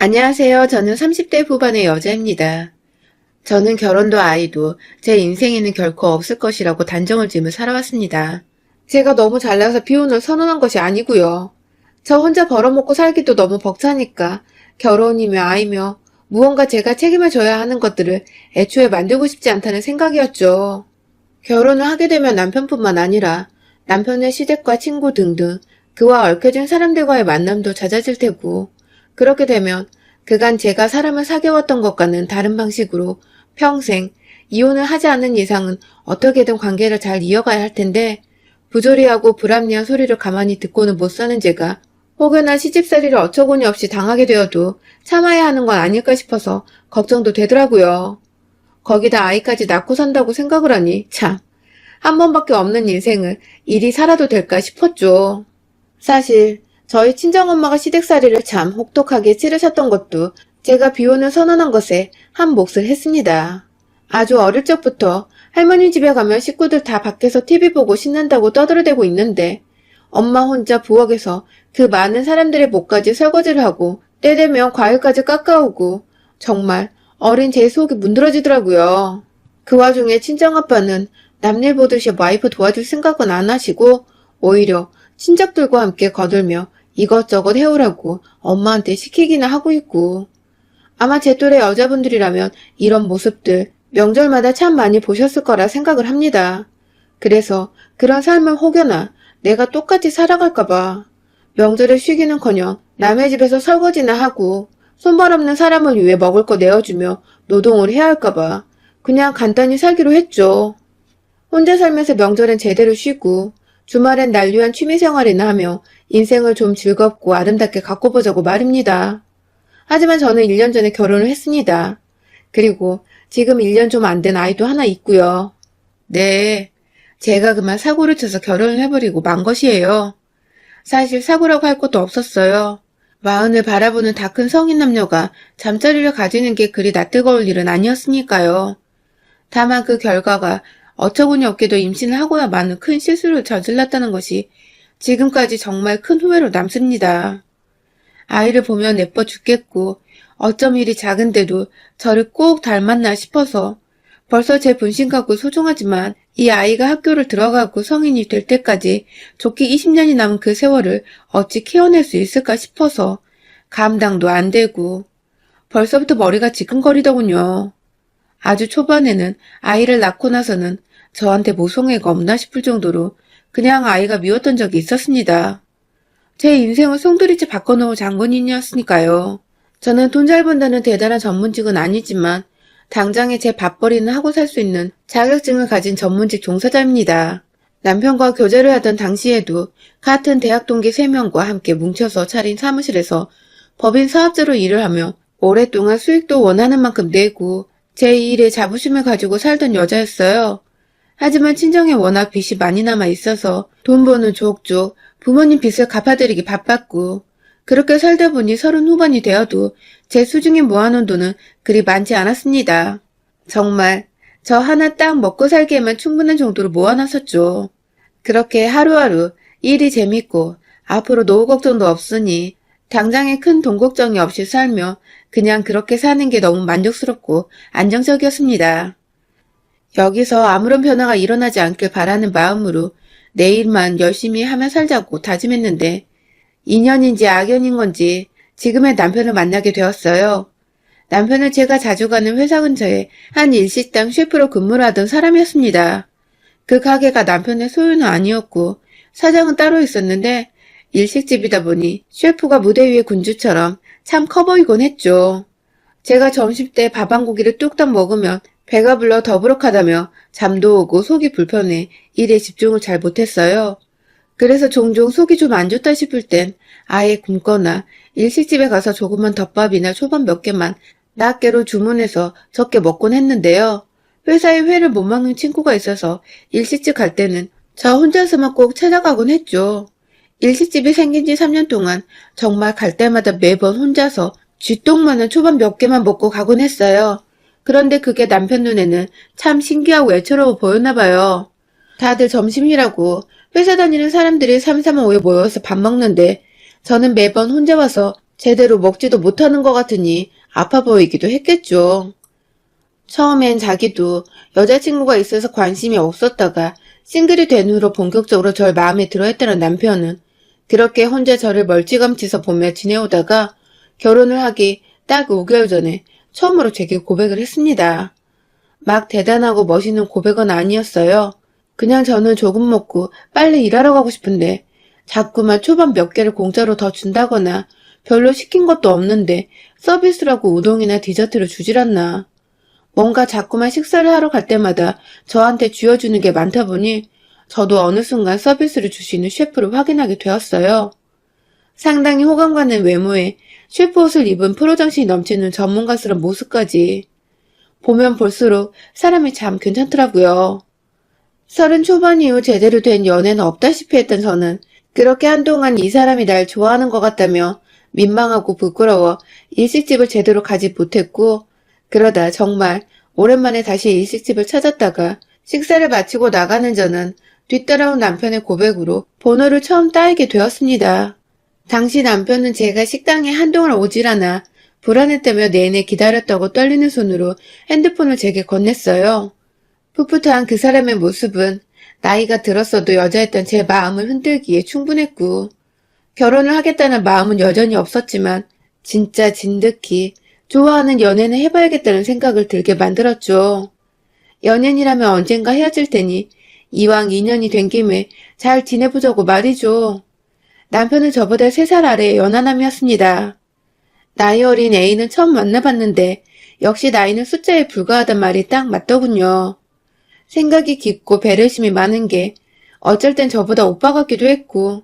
안녕하세요. 저는 30대 후반의 여자입니다. 저는 결혼도 아이도 제 인생에는 결코 없을 것이라고 단정을 지으며 살아왔습니다. 제가 너무 잘나서 비혼을 선언한 것이 아니고요. 저 혼자 벌어먹고 살기도 너무 벅차니까 결혼이며 아이며 무언가 제가 책임을 져야 하는 것들을 애초에 만들고 싶지 않다는 생각이었죠. 결혼을 하게 되면 남편뿐만 아니라 남편의 시댁과 친구 등등 그와 얽혀진 사람들과의 만남도 잦아질 테고, 그렇게 되면 그간 제가 사람을 사귀어왔던 것과는 다른 방식으로 평생 이혼을 하지 않는 이상은 어떻게든 관계를 잘 이어가야 할 텐데, 부조리하고 불합리한 소리를 가만히 듣고는 못 사는 제가 혹여나 시집살이를 어처구니 없이 당하게 되어도 참아야 하는 건 아닐까 싶어서 걱정도 되더라고요. 거기다 아이까지 낳고 산다고 생각을 하니 참, 한 번밖에 없는 인생을 이리 살아도 될까 싶었죠. 사실 저희 친정엄마가 시댁살이를 참 혹독하게 치르셨던 것도 제가 비혼을 선언한 것에 한 몫을 했습니다. 아주 어릴 적부터 할머니 집에 가면 식구들 다 밖에서 TV 보고 신난다고 떠들어대고 있는데 엄마 혼자 부엌에서 그 많은 사람들의 목까지 설거지를 하고 때 되면 과일까지 깎아오고 정말 어린 제 속이 문드러지더라고요. 그 와중에 친정아빠는 남일 보듯이 와이프 도와줄 생각은 안 하시고 오히려 친척들과 함께 거들며 이것저것 해오라고 엄마한테 시키기나 하고 있고, 아마 제 또래 여자분들이라면 이런 모습들 명절마다 참 많이 보셨을 거라 생각을 합니다. 그래서 그런 삶을 혹여나 내가 똑같이 살아갈까봐 명절에 쉬기는커녕 남의 집에서 설거지나 하고 손발 없는 사람을 위해 먹을 거 내어주며 노동을 해야 할까봐 그냥 간단히 살기로 했죠. 혼자 살면서 명절엔 제대로 쉬고 주말엔 난류한 취미생활이나 하며 인생을 좀 즐겁고 아름답게 갖고 보자고 말입니다. 하지만 저는 1년 전에 결혼을 했습니다. 그리고 지금 1년 좀 안 된 아이도 하나 있고요. 네, 제가 그만 사고를 쳐서 결혼을 해버리고 만 것이에요. 사실 사고라고 할 것도 없었어요. 마흔을 바라보는 다 큰 성인 남녀가 잠자리를 가지는 게 그리 낯뜨거울 일은 아니었으니까요. 다만 그 결과가 어처구니 없게도 임신을 하고야 마는 큰 실수를 저질렀다는 것이 지금까지 정말 큰 후회로 남습니다. 아이를 보면 예뻐 죽겠고 어쩜 이리 작은데도 저를 꼭 닮았나 싶어서 벌써 제 분신 같고 소중하지만 이 아이가 학교를 들어가고 성인이 될 때까지 좋게 20년이 남은 그 세월을 어찌 키워낼 수 있을까 싶어서 감당도 안 되고 벌써부터 머리가 지끈거리더군요. 아주 초반에는 아이를 낳고 나서는 저한테 모성애가 없나 싶을 정도로 그냥 아이가 미웠던 적이 있었습니다. 제 인생을 송두리째 바꿔놓은 장본인이었으니까요. 저는 돈 잘 번다는 대단한 전문직은 아니지만 당장에 제 밥벌이는 하고 살 수 있는 자격증을 가진 전문직 종사자입니다. 남편과 교제를 하던 당시에도 같은 대학 동기 3명과 함께 뭉쳐서 차린 사무실에서 법인 사업자로 일을 하며 오랫동안 수익도 원하는 만큼 내고 제 일에 자부심을 가지고 살던 여자였어요. 하지만 친정에 워낙 빚이 많이 남아 있어서 돈 버는 족족 부모님 빚을 갚아드리기 바빴고, 그렇게 살다 보니 30 후반이 되어도 제 수중에 모아놓은 돈은 그리 많지 않았습니다. 정말 저 하나 딱 먹고 살기에만 충분한 정도로 모아놨었죠. 그렇게 하루하루 일이 재밌고 앞으로 노후 걱정도 없으니 당장에 큰 돈 걱정이 없이 살며 그냥 그렇게 사는 게 너무 만족스럽고 안정적이었습니다. 여기서 아무런 변화가 일어나지 않길 바라는 마음으로 내일만 열심히 하며 살자고 다짐했는데 인연인지 악연인 건지 지금의 남편을 만나게 되었어요. 남편은 제가 자주 가는 회사 근처에 한 일식당 셰프로 근무를 하던 사람이었습니다. 그 가게가 남편의 소유는 아니었고 사장은 따로 있었는데 일식집이다 보니 셰프가 무대 위의 군주처럼 참 커 보이곤 했죠. 제가 점심때 밥 한 고기를 뚝딱 먹으면 배가 불러 더부룩하다며 잠도 오고 속이 불편해 일에 집중을 잘 못했어요. 그래서 종종 속이 좀 안 좋다 싶을 땐 아예 굶거나 일식집에 가서 조그만 덮밥이나 초밥 몇 개만 낱개로 주문해서 적게 먹곤 했는데요. 회사에 회를 못 먹는 친구가 있어서 일식집 갈 때는 저 혼자서만 꼭 찾아가곤 했죠. 일식집이 생긴 지 3년 동안 정말 갈 때마다 매번 혼자서 쥐똥만한 초밥 몇 개만 먹고 가곤 했어요. 그런데 그게 남편 눈에는 참 신기하고 애처로워 보였나 봐요. 다들 점심이라고 회사 다니는 사람들이 삼삼오오 모여서 밥 먹는데 저는 매번 혼자 와서 제대로 먹지도 못하는 것 같으니 아파 보이기도 했겠죠. 처음엔 자기도 여자친구가 있어서 관심이 없었다가 싱글이 된 후로 본격적으로 절 마음에 들어 했다는 남편은 그렇게 혼자 저를 멀찌감치서 보며 지내오다가 결혼을 하기 딱 5개월 전에 처음으로 제게 고백을 했습니다. 막 대단하고 멋있는 고백은 아니었어요. 그냥 저는 조금 먹고 빨리 일하러 가고 싶은데 자꾸만 초밥 몇 개를 공짜로 더 준다거나 별로 시킨 것도 없는데 서비스라고 우동이나 디저트를 주질 않나. 뭔가 자꾸만 식사를 하러 갈 때마다 저한테 쥐어주는 게 많다 보니 저도 어느 순간 서비스를 주시는 셰프를 확인하게 되었어요. 상당히 호감 가는 외모에 셰프 옷을 입은 프로정신이 넘치는 전문가스러운 모습까지 보면 볼수록 사람이 참 괜찮더라고요. 30 초반 이후 제대로 된 연애는 없다시피 했던 저는 그렇게 한동안 이 사람이 날 좋아하는 것 같다며 민망하고 부끄러워 일식집을 제대로 가지 못했고 그러다 정말 오랜만에 다시 일식집을 찾았다가 식사를 마치고 나가는 저는 뒤따라온 남편의 고백으로 번호를 처음 따이게 되었습니다. 당시 남편은 제가 식당에 한동안 오질 않아 불안했다며 내내 기다렸다고 떨리는 손으로 핸드폰을 제게 건넸어요. 풋풋한 그 사람의 모습은 나이가 들었어도 여자였던 제 마음을 흔들기에 충분했고 결혼을 하겠다는 마음은 여전히 없었지만 진짜 진득히 좋아하는 연애는 해봐야겠다는 생각을 들게 만들었죠. 연인이라면 언젠가 헤어질 테니 이왕 인연이 된 김에 잘 지내보자고 말이죠. 남편은 저보다 3살 아래의 연하남이었습니다. 나이 어린 애인은 처음 만나봤는데 역시 나이는 숫자에 불과하단 말이 딱 맞더군요. 생각이 깊고 배려심이 많은 게 어쩔 땐 저보다 오빠 같기도 했고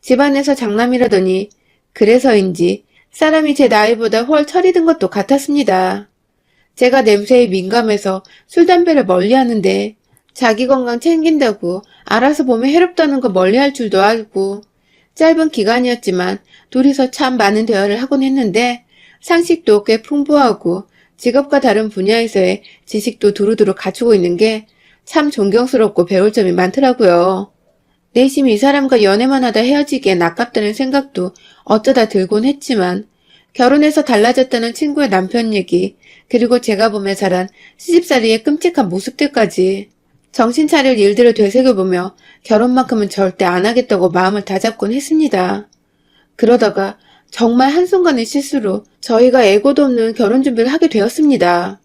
집안에서 장남이라더니 그래서인지 사람이 제 나이보다 훨 철이 든 것도 같았습니다. 제가 냄새에 민감해서 술, 담배를 멀리하는데 자기 건강 챙긴다고 알아서 보면 해롭다는 거 멀리할 줄도 알고 짧은 기간이었지만 둘이서 참 많은 대화를 하곤 했는데 상식도 꽤 풍부하고 직업과 다른 분야에서의 지식도 두루두루 갖추고 있는 게 참 존경스럽고 배울 점이 많더라고요. 내심 이 사람과 연애만 하다 헤어지기엔 아깝다는 생각도 어쩌다 들곤 했지만 결혼해서 달라졌다는 친구의 남편 얘기 그리고 제가 보며 자란 시집살이의 끔찍한 모습들까지 정신 차릴 일들을 되새겨보며 결혼만큼은 절대 안 하겠다고 마음을 다잡곤 했습니다. 그러다가 정말 한순간의 실수로 저희가 애고도 없는 결혼 준비를 하게 되었습니다.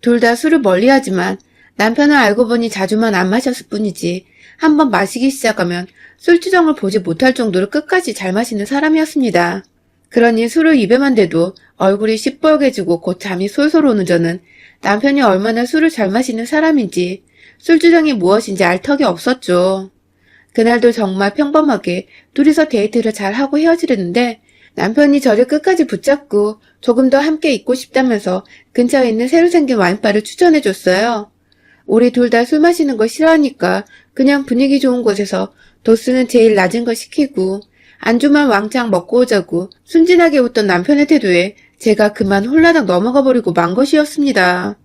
둘 다 술을 멀리하지만 남편은 알고 보니 자주만 안 마셨을 뿐이지 한번 마시기 시작하면 술주정을 보지 못할 정도로 끝까지 잘 마시는 사람이었습니다. 그러니 술을 입에만 대도 얼굴이 시뻘개지고 곧 잠이 솔솔 오는 저는 남편이 얼마나 술을 잘 마시는 사람인지 술주정이 무엇인지 알 턱이 없었죠. 그날도 정말 평범하게 둘이서 데이트를 잘하고 헤어지려는데 남편이 저를 끝까지 붙잡고 조금 더 함께 있고 싶다면서 근처에 있는 새로 생긴 와인바를 추천해줬어요. 우리 둘 다 술 마시는 거 싫어하니까 그냥 분위기 좋은 곳에서 도수는 제일 낮은 거 시키고 안주만 왕창 먹고 오자고 순진하게 웃던 남편의 태도에 제가 그만 홀라당 넘어가 버리고 만 것이었습니다.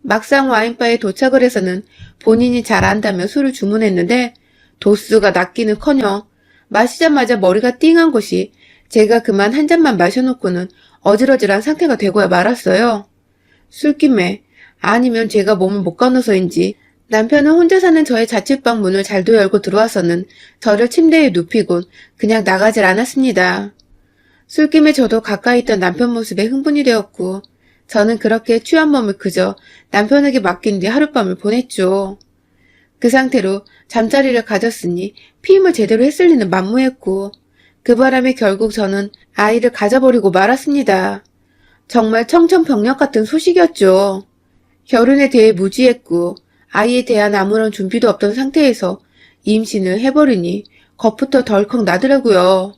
막상 와인바에 도착을 해서는 본인이 잘 안다며 술을 주문했는데 도수가 낮기는커녕 마시자마자 머리가 띵한 것이 제가 그만 한 잔만 마셔놓고는 어질어질한 상태가 되고야 말았어요. 술김에 아니면 제가 몸을 못 가눠서인지 남편은 혼자 사는 저의 자취방 문을 잘도 열고 들어와서는 저를 침대에 눕히곤 그냥 나가질 않았습니다. 술김에 저도 가까이 있던 남편 모습에 흥분이 되었고 저는 그렇게 취한 몸을 그저 남편에게 맡긴 뒤 하룻밤을 보냈죠. 그 상태로 잠자리를 가졌으니 피임을 제대로 했을 리는 만무했고 그 바람에 결국 저는 아이를 가져버리고 말았습니다. 정말 청천벽력 같은 소식이었죠. 결혼에 대해 무지했고 아이에 대한 아무런 준비도 없던 상태에서 임신을 해버리니 겁부터 덜컥 나더라고요.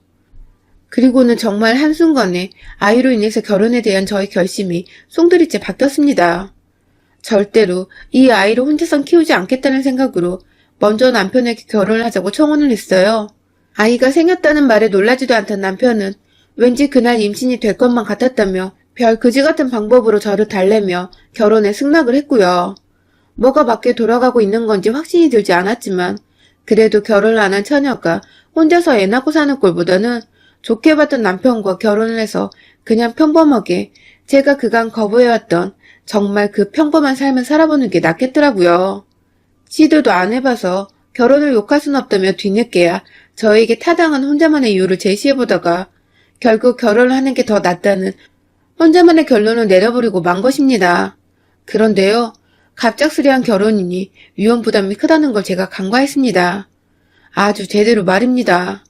그리고는 정말 한순간에 아이로 인해서 결혼에 대한 저의 결심이 송두리째 바뀌었습니다. 절대로 이 아이를 혼자선 키우지 않겠다는 생각으로 먼저 남편에게 결혼을 하자고 청혼을 했어요. 아이가 생겼다는 말에 놀라지도 않던 남편은 왠지 그날 임신이 될 것만 같았다며 별 그지 같은 방법으로 저를 달래며 결혼에 승낙을 했고요. 뭐가 맞게 돌아가고 있는 건지 확신이 들지 않았지만 그래도 결혼을 안 한 처녀가 혼자서 애 낳고 사는 꼴보다는 좋게 봤던 남편과 결혼을 해서 그냥 평범하게 제가 그간 거부해왔던 정말 그 평범한 삶을 살아보는 게 낫겠더라고요. 시도도 안 해봐서 결혼을 욕할 순 없다며 뒤늦게야 저에게 타당한 혼자만의 이유를 제시해보다가 결국 결혼을 하는 게 더 낫다는 혼자만의 결론을 내려버리고 만 것입니다. 그런데요, 갑작스레한 결혼이니 위험 부담이 크다는 걸 제가 간과했습니다. 아주 제대로 말입니다.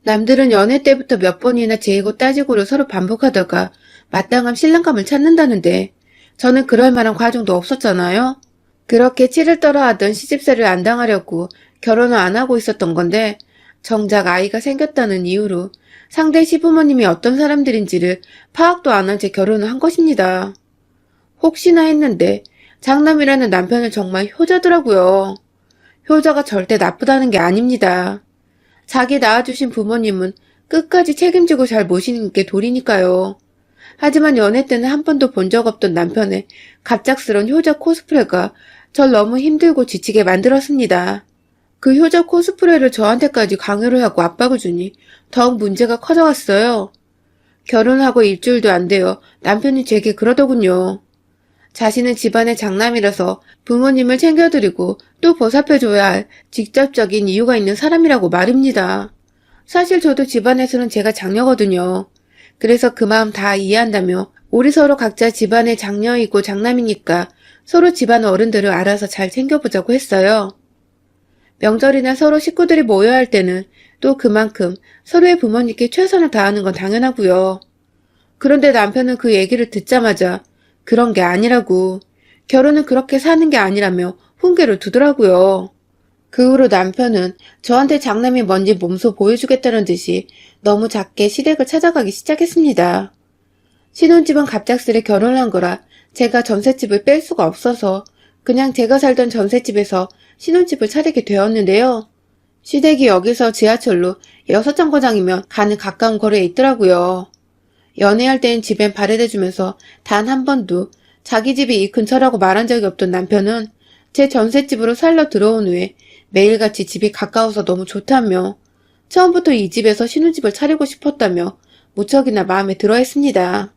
남들은 연애 때부터 몇 번이나 재이고 따지고를 서로 반복하다가 마땅한 신랑감을 찾는다는데 저는 그럴 만한 과정도 없었잖아요. 그렇게 치를 떨어 하던 시집살이를 안 당하려고 결혼을 안 하고 있었던 건데 정작 아이가 생겼다는 이유로 상대 시부모님이 어떤 사람들인지를 파악도 안 한 채 결혼을 한 것입니다. 혹시나 했는데 장남이라는 남편은 정말 효자더라고요. 효자가 절대 나쁘다는 게 아닙니다. 자기 낳아주신 부모님은 끝까지 책임지고 잘 모시는 게 도리니까요. 하지만 연애 때는 한 번도 본 적 없던 남편의 갑작스런 효자 코스프레가 절 너무 힘들고 지치게 만들었습니다. 그 효자 코스프레를 저한테까지 강요를 하고 압박을 주니 더욱 문제가 커져갔어요. 결혼하고 일주일도 안 되어 남편이 제게 그러더군요. 자신은 집안의 장남이라서 부모님을 챙겨드리고 또 보살펴줘야 할 직접적인 이유가 있는 사람이라고 말입니다. 사실 저도 집안에서는 제가 장녀거든요. 그래서 그 마음 다 이해한다며 우리 서로 각자 집안의 장녀이고 장남이니까 서로 집안 어른들을 알아서 잘 챙겨보자고 했어요. 명절이나 서로 식구들이 모여야 할 때는 또 그만큼 서로의 부모님께 최선을 다하는 건 당연하고요. 그런데 남편은 그 얘기를 듣자마자 그런 게 아니라고, 결혼은 그렇게 사는 게 아니라며 훈계를 두더라고요. 그 후로 남편은 저한테 장남이 뭔지 몸소 보여주겠다는 듯이 너무 작게 시댁을 찾아가기 시작했습니다. 신혼집은 갑작스레 결혼을 한 거라 제가 전셋집을 뺄 수가 없어서 그냥 제가 살던 전셋집에서 신혼집을 차리게 되었는데요. 시댁이 여기서 지하철로 6정거장이면 가는 가까운 거리에 있더라고요. 연애할 땐 집엔 발해대주면서 단 한 번도 자기 집이 이 근처라고 말한 적이 없던 남편은 제 전셋집으로 살러 들어온 후에 매일같이 집이 가까워서 너무 좋다며 처음부터 이 집에서 신혼집을 차리고 싶었다며 무척이나 마음에 들어 했습니다.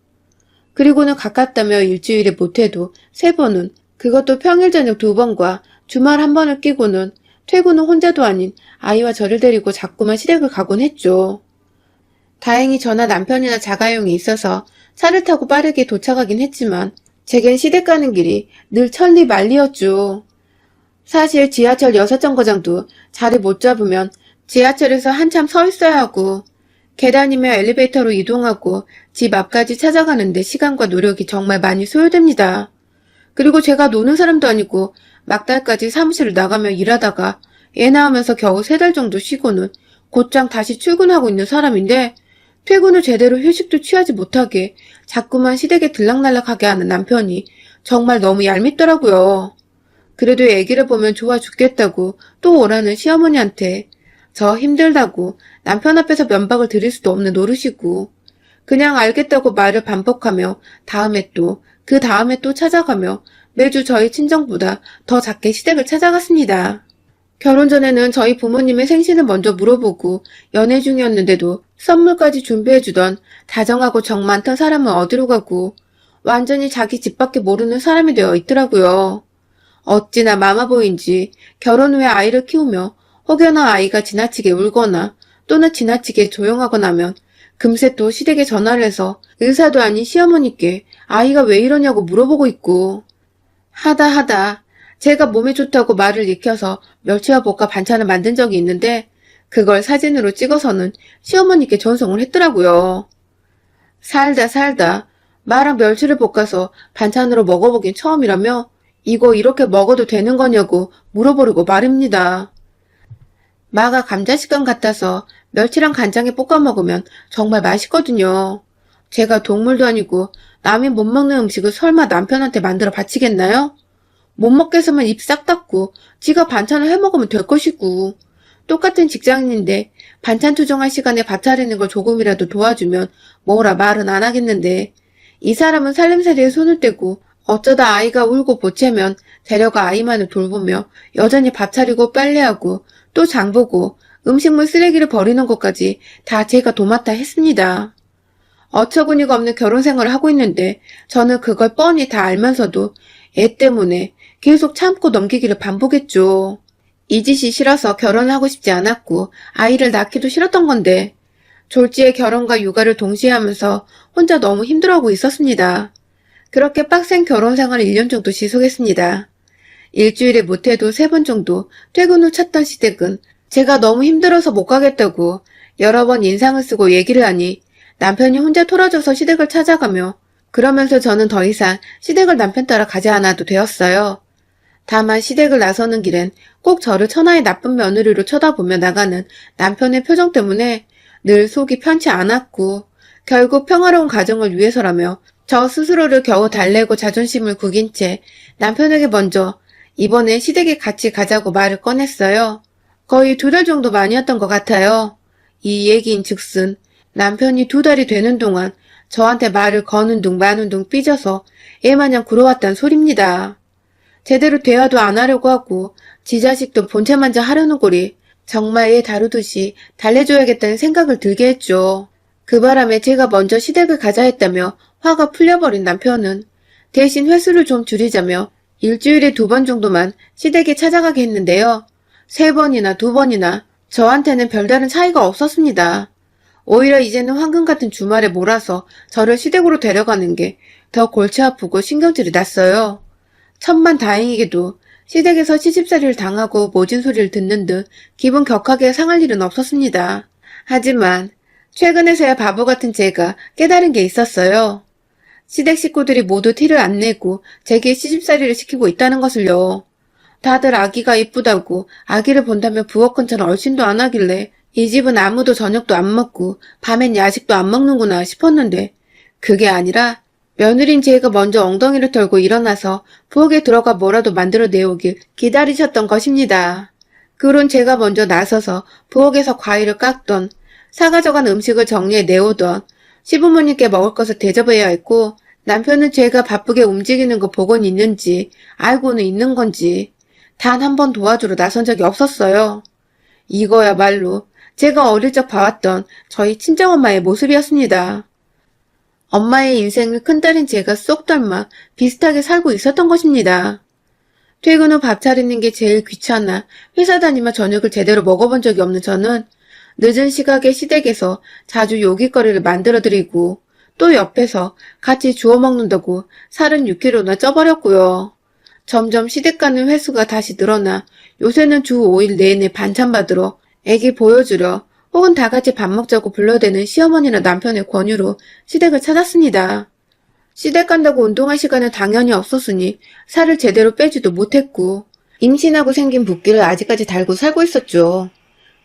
그리고는 가깝다며 일주일에 못해도 3번은, 그것도 평일 저녁 2번과 주말 1번을 끼고는 퇴근 후 혼자도 아닌 아이와 저를 데리고 자꾸만 시댁을 가곤 했죠. 다행히 저나 남편이나 자가용이 있어서 차를 타고 빠르게 도착하긴 했지만 제겐 시댁 가는 길이 늘 천리 만리였죠. 사실 지하철 6정거장도 자리 못 잡으면 지하철에서 한참 서 있어야 하고 계단이며 엘리베이터로 이동하고 집 앞까지 찾아가는데 시간과 노력이 정말 많이 소요됩니다. 그리고 제가 노는 사람도 아니고 막달까지 사무실을 나가며 일하다가 애 낳으면서 겨우 3달 정도 쉬고는 곧장 다시 출근하고 있는 사람인데 퇴근 후 제대로 휴식도 취하지 못하게 자꾸만 시댁에 들락날락하게 하는 남편이 정말 너무 얄밉더라고요. 그래도 애기를 보면 좋아 죽겠다고 또 오라는 시어머니한테 저 힘들다고 남편 앞에서 면박을 드릴 수도 없는 노릇이고 그냥 알겠다고 말을 반복하며 다음에 또 그 다음에 또 찾아가며 매주 저희 친정보다 더 작게 시댁을 찾아갔습니다. 결혼 전에는 저희 부모님의 생신을 먼저 물어보고 연애 중이었는데도 선물까지 준비해주던 다정하고 정 많던 사람은 어디로 가고 완전히 자기 집밖에 모르는 사람이 되어 있더라고요. 어찌나 마마보인지 결혼 후에 아이를 키우며 혹여나 아이가 지나치게 울거나 또는 지나치게 조용하거나 하면 금세 또 시댁에 전화를 해서 의사도 아닌 시어머니께 아이가 왜 이러냐고 물어보고 있고 하다 제가 몸에 좋다고 말을 익혀서 멸치와 볶아 반찬을 만든 적이 있는데 그걸 사진으로 찍어서는 시어머니께 전송을 했더라고요. 살다 마랑 멸치를 볶아서 반찬으로 먹어보긴 처음이라며 이거 이렇게 먹어도 되는 거냐고 물어보려고 말입니다. 마가 감자식감 같아서 멸치랑 간장에 볶아 먹으면 정말 맛있거든요. 제가 동물도 아니고 남이 못 먹는 음식을 설마 남편한테 만들어 바치겠나요? 못 먹겠으면 입 싹 닫고 지가 반찬을 해먹으면 될 것이고 똑같은 직장인인데 반찬 투정할 시간에 밥 차리는 걸 조금이라도 도와주면 뭐라 말은 안 하겠는데 이 사람은 살림살이에 손을 떼고 어쩌다 아이가 울고 보채면 데려가 아이만을 돌보며 여전히 밥 차리고 빨래하고 또 장보고 음식물 쓰레기를 버리는 것까지 다 제가 도맡아 했습니다. 어처구니가 없는 결혼 생활을 하고 있는데 저는 그걸 뻔히 다 알면서도 애 때문에 계속 참고 넘기기를 반복했죠. 이 짓이 싫어서 결혼을 하고 싶지 않았고 아이를 낳기도 싫었던 건데 졸지에 결혼과 육아를 동시에 하면서 혼자 너무 힘들어하고 있었습니다. 그렇게 빡센 결혼 생활을 1년 정도 지속했습니다. 일주일에 못해도 3번 정도 퇴근 후 찾던 시댁은 제가 너무 힘들어서 못 가겠다고 여러 번 인상을 쓰고 얘기를 하니 남편이 혼자 토라져서 시댁을 찾아가며 그러면서 저는 더 이상 시댁을 남편 따라 가지 않아도 되었어요. 다만 시댁을 나서는 길엔 꼭 저를 천하의 나쁜 며느리로 쳐다보며 나가는 남편의 표정 때문에 늘 속이 편치 않았고 결국 평화로운 가정을 위해서라며 저 스스로를 겨우 달래고 자존심을 구긴 채 남편에게 먼저 이번에 시댁에 같이 가자고 말을 꺼냈어요. 거의 2달 정도 만이었던 것 같아요. 이 얘기인 즉슨 남편이 2달이 되는 동안 저한테 말을 거는 둥 마는 둥 삐져서 애마냥 굴어왔단 소립니다. 제대로 대화도 안 하려고 하고 지 자식도 본체만져 하려는 꼴이 정말 애 다루듯이 달래줘야겠다는 생각을 들게 했죠. 그 바람에 제가 먼저 시댁을 가자 했다며 화가 풀려버린 남편은 대신 횟수를 좀 줄이자며 일주일에 2번 정도만 시댁에 찾아가게 했는데요. 3번이나 2번이나 저한테는 별다른 차이가 없었습니다. 오히려 이제는 황금 같은 주말에 몰아서 저를 시댁으로 데려가는 게 더 골치 아프고 신경질이 났어요. 천만다행이게도 시댁에서 시집살이를 당하고 모진 소리를 듣는 듯 기분 격하게 상할 일은 없었습니다. 하지만 최근에서야 바보 같은 제가 깨달은 게 있었어요. 시댁 식구들이 모두 티를 안 내고 제게 시집살이를 시키고 있다는 것을요. 다들 아기가 이쁘다고 아기를 본다며 부엌 근처는 얼씬도 안 하길래 이 집은 아무도 저녁도 안 먹고 밤엔 야식도 안 먹는구나 싶었는데 그게 아니라 며느린 제가 먼저 엉덩이를 털고 일어나서 부엌에 들어가 뭐라도 만들어 내오길 기다리셨던 것입니다. 그론 제가 먼저 나서서 부엌에서 과일을 깎던 사가져간 음식을 정리해 내오던 시부모님께 먹을 것을 대접해야 했고 남편은 제가 바쁘게 움직이는 거 보고는 있는지 알고는 있는 건지 단 한 번 도와주러 나선 적이 없었어요. 이거야말로 제가 어릴 적 봐왔던 저희 친정엄마의 모습이었습니다. 엄마의 인생을 큰딸인 제가 쏙 닮아 비슷하게 살고 있었던 것입니다. 퇴근 후 밥 차리는 게 제일 귀찮아 회사 다니며 저녁을 제대로 먹어본 적이 없는 저는 늦은 시각에 시댁에서 자주 요깃거리를 만들어드리고 또 옆에서 같이 주워 먹는다고 살은 6kg나 쪄버렸고요. 점점 시댁 가는 횟수가 다시 늘어나 요새는 주 5일 내내 반찬 받으러 애기 보여주려 혹은 다 같이 밥 먹자고 불러대는 시어머니나 남편의 권유로 시댁을 찾았습니다. 시댁 간다고 운동할 시간은 당연히 없었으니 살을 제대로 빼지도 못했고 임신하고 생긴 붓기를 아직까지 달고 살고 있었죠.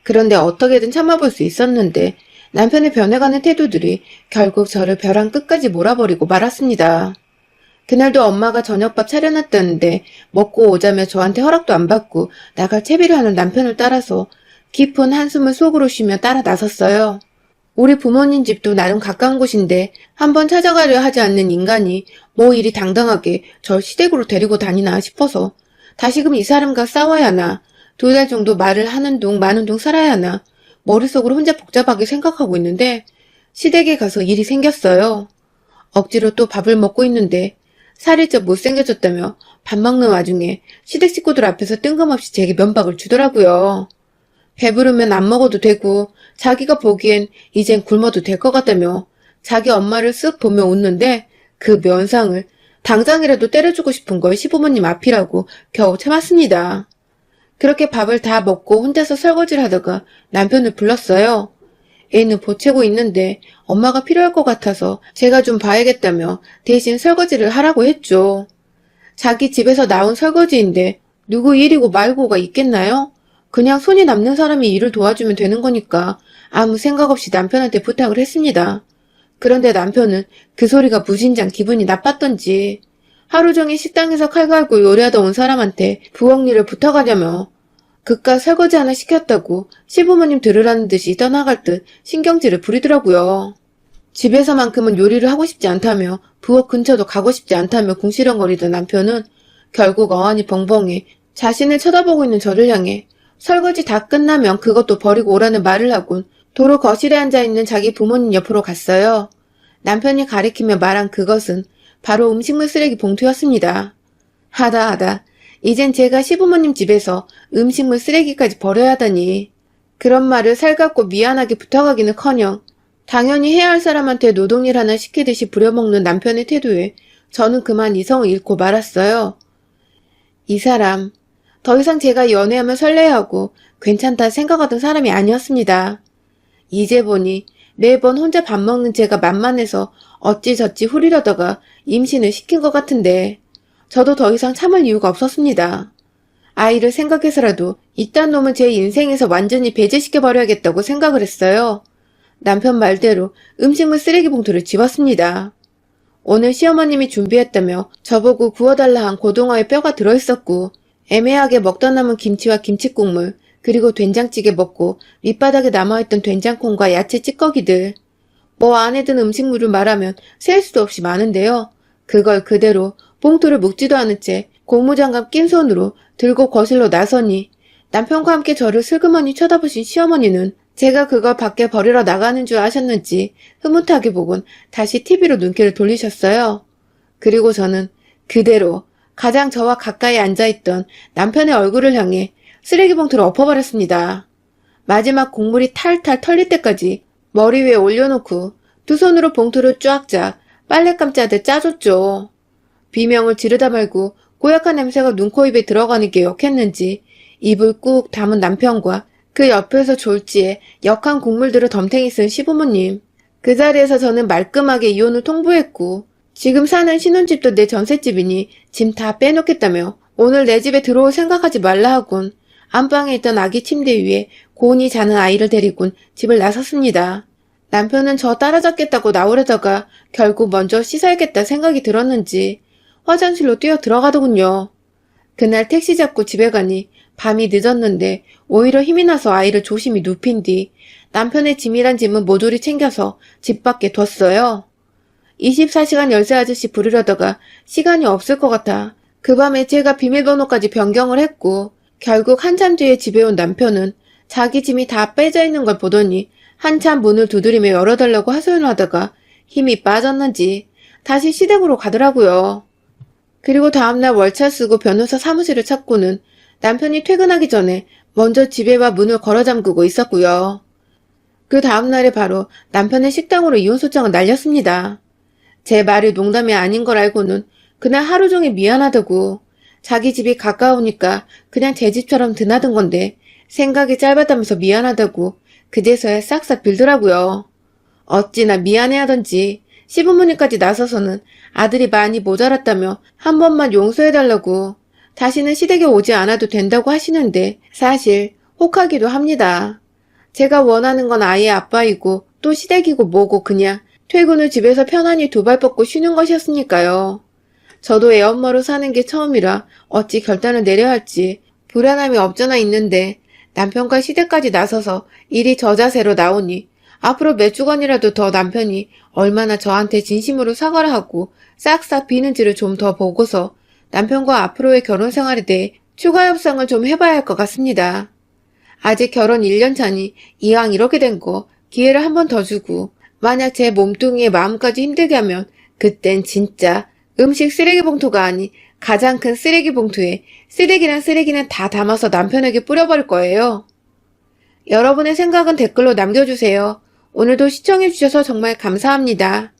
그런데 어떻게든 참아볼 수 있었는데 남편의 변해가는 태도들이 결국 저를 벼랑 끝까지 몰아버리고 말았습니다. 그날도 엄마가 저녁밥 차려놨다는데 먹고 오자며 저한테 허락도 안 받고 나갈 채비를 하는 남편을 따라서 깊은 한숨을 속으로 쉬며 따라 나섰어요. 우리 부모님 집도 나름 가까운 곳인데 한번 찾아가려 하지 않는 인간이 뭐 이리 당당하게 절 시댁으로 데리고 다니나 싶어서 다시금 이 사람과 싸워야 하나 2달 정도 말을 하는 둥 마는 둥 살아야 하나 머릿속으로 혼자 복잡하게 생각하고 있는데 시댁에 가서 일이 생겼어요. 억지로 또 밥을 먹고 있는데 살이 쪄 못생겨졌다며 밥 먹는 와중에 시댁 식구들 앞에서 뜬금없이 제게 면박을 주더라고요. 배부르면 안 먹어도 되고 자기가 보기엔 이젠 굶어도 될 것 같다며 자기 엄마를 쓱 보며 웃는데 그 면상을 당장이라도 때려주고 싶은 걸 시부모님 앞이라고 겨우 참았습니다. 그렇게 밥을 다 먹고 혼자서 설거지를 하다가 남편을 불렀어요. 애는 보채고 있는데 엄마가 필요할 것 같아서 제가 좀 봐야겠다며 대신 설거지를 하라고 했죠. 자기 집에서 나온 설거지인데 누구 일이고 말고가 있겠나요? 그냥 손이 남는 사람이 일을 도와주면 되는 거니까 아무 생각 없이 남편한테 부탁을 했습니다. 그런데 남편은 그 소리가 무진장 기분이 나빴던지 하루 종일 식당에서 칼 갈고 요리하다 온 사람한테 부엌 일을 부탁하냐며 그깟 설거지 하나 시켰다고 시부모님 들으라는 듯이 떠나갈 듯 신경질을 부리더라고요. 집에서만큼은 요리를 하고 싶지 않다며 부엌 근처도 가고 싶지 않다며 궁시렁거리던 남편은 결국 어안이 벙벙해 자신을 쳐다보고 있는 저를 향해 설거지 다 끝나면 그것도 버리고 오라는 말을 하곤 도로 거실에 앉아있는 자기 부모님 옆으로 갔어요. 남편이 가리키며 말한 그것은 바로 음식물 쓰레기 봉투였습니다. 하다 이젠 제가 시부모님 집에서 음식물 쓰레기까지 버려야 하다니. 그런 말을 살갑고 미안하게 부탁하기는커녕 당연히 해야 할 사람한테 노동일 하나 시키듯이 부려먹는 남편의 태도에 저는 그만 이성을 잃고 말았어요. 이 사람, 더 이상 제가 연애하면 설레하고 괜찮다 생각하던 사람이 아니었습니다. 이제 보니 매번 혼자 밥 먹는 제가 만만해서 어찌저찌 후리려다가 임신을 시킨 것 같은데 저도 더 이상 참을 이유가 없었습니다. 아이를 생각해서라도 이딴 놈은 제 인생에서 완전히 배제시켜버려야겠다고 생각을 했어요. 남편 말대로 음식물 쓰레기 봉투를 집었습니다. 오늘 시어머님이 준비했다며 저보고 구워달라 한 고등어의 뼈가 들어있었고 애매하게 먹다 남은 김치와 김치국물 그리고 된장찌개 먹고 밑바닥에 남아있던 된장콩과 야채 찌꺼기들. 뭐 안에 든 음식물을 말하면 셀 수도 없이 많은데요. 그걸 그대로 봉투를 묶지도 않은 채 고무장갑 낀 손으로 들고 거실로 나서니 남편과 함께 저를 슬그머니 쳐다보신 시어머니는 제가 그걸 밖에 버리러 나가는 줄 아셨는지 흐뭇하게 보곤 다시 TV로 눈길을 돌리셨어요. 그리고 저는 그대로 가장 저와 가까이 앉아있던 남편의 얼굴을 향해 쓰레기 봉투를 엎어버렸습니다. 마지막 국물이 탈탈 털릴 때까지 머리 위에 올려놓고 두 손으로 봉투를 쫙쫙 빨래 감자듯 짜줬죠. 비명을 지르다 말고 고약한 냄새가 눈, 코, 입에 들어가는 게 역했는지 입을 꾹 다문 남편과 그 옆에서 졸지에 역한 국물들을 덤탱이 쓴 시부모님. 그 자리에서 저는 말끔하게 이혼을 통보했고 지금 사는 신혼집도 내 전셋집이니 짐 다 빼놓겠다며 오늘 내 집에 들어올 생각하지 말라 하곤 안방에 있던 아기 침대 위에 고온이 자는 아이를 데리곤 집을 나섰습니다. 남편은 저 따라잡겠다고 나오려다가 결국 먼저 씻어야겠다 생각이 들었는지 화장실로 뛰어 들어가더군요. 그날 택시 잡고 집에 가니 밤이 늦었는데 오히려 힘이 나서 아이를 조심히 눕힌 뒤 남편의 짐이란 짐은 모조리 챙겨서 집 밖에 뒀어요. 24시간 열쇠 아저씨 부르려다가 시간이 없을 것 같아 그 밤에 제가 비밀번호까지 변경을 했고 결국 한참 뒤에 집에 온 남편은 자기 짐이 다 빼져 있는 걸 보더니 한참 문을 두드리며 열어달라고 하소연을 하다가 힘이 빠졌는지 다시 시댁으로 가더라고요. 그리고 다음날 월차 쓰고 변호사 사무실을 찾고는 남편이 퇴근하기 전에 먼저 집에 와 문을 걸어 잠그고 있었고요. 그 다음날에 바로 남편의 식당으로 이혼 소장을 날렸습니다. 제 말이 농담이 아닌 걸 알고는 그날 하루 종일 미안하다고 자기 집이 가까우니까 그냥 제 집처럼 드나든 건데 생각이 짧았다면서 미안하다고 그제서야 싹싹 빌더라고요. 어찌나 미안해하던지 시부모님까지 나서서는 아들이 많이 모자랐다며 한 번만 용서해달라고 다시는 시댁에 오지 않아도 된다고 하시는데 사실 혹하기도 합니다. 제가 원하는 건 아이의 아빠이고 또 시댁이고 뭐고 그냥 퇴근 후 집에서 편안히 두 발 뻗고 쉬는 것이었으니까요. 저도 애엄마로 사는 게 처음이라 어찌 결단을 내려야 할지 불안함이 없잖아 있는데 남편과 시댁까지 나서서 일이 저자세로 나오니 앞으로 몇 주간이라도 더 남편이 얼마나 저한테 진심으로 사과를 하고 싹싹 비는지를 좀 더 보고서 남편과 앞으로의 결혼 생활에 대해 추가 협상을 좀 해봐야 할 것 같습니다. 아직 결혼 1년 차니 이왕 이렇게 된 거 기회를 한 번 더 주고 만약 제 몸뚱이에 마음까지 힘들게 하면 그땐 진짜 음식 쓰레기 봉투가 아닌 가장 큰 쓰레기 봉투에 쓰레기랑 쓰레기는 다 담아서 남편에게 뿌려버릴 거예요. 여러분의 생각은 댓글로 남겨주세요. 오늘도 시청해주셔서 정말 감사합니다.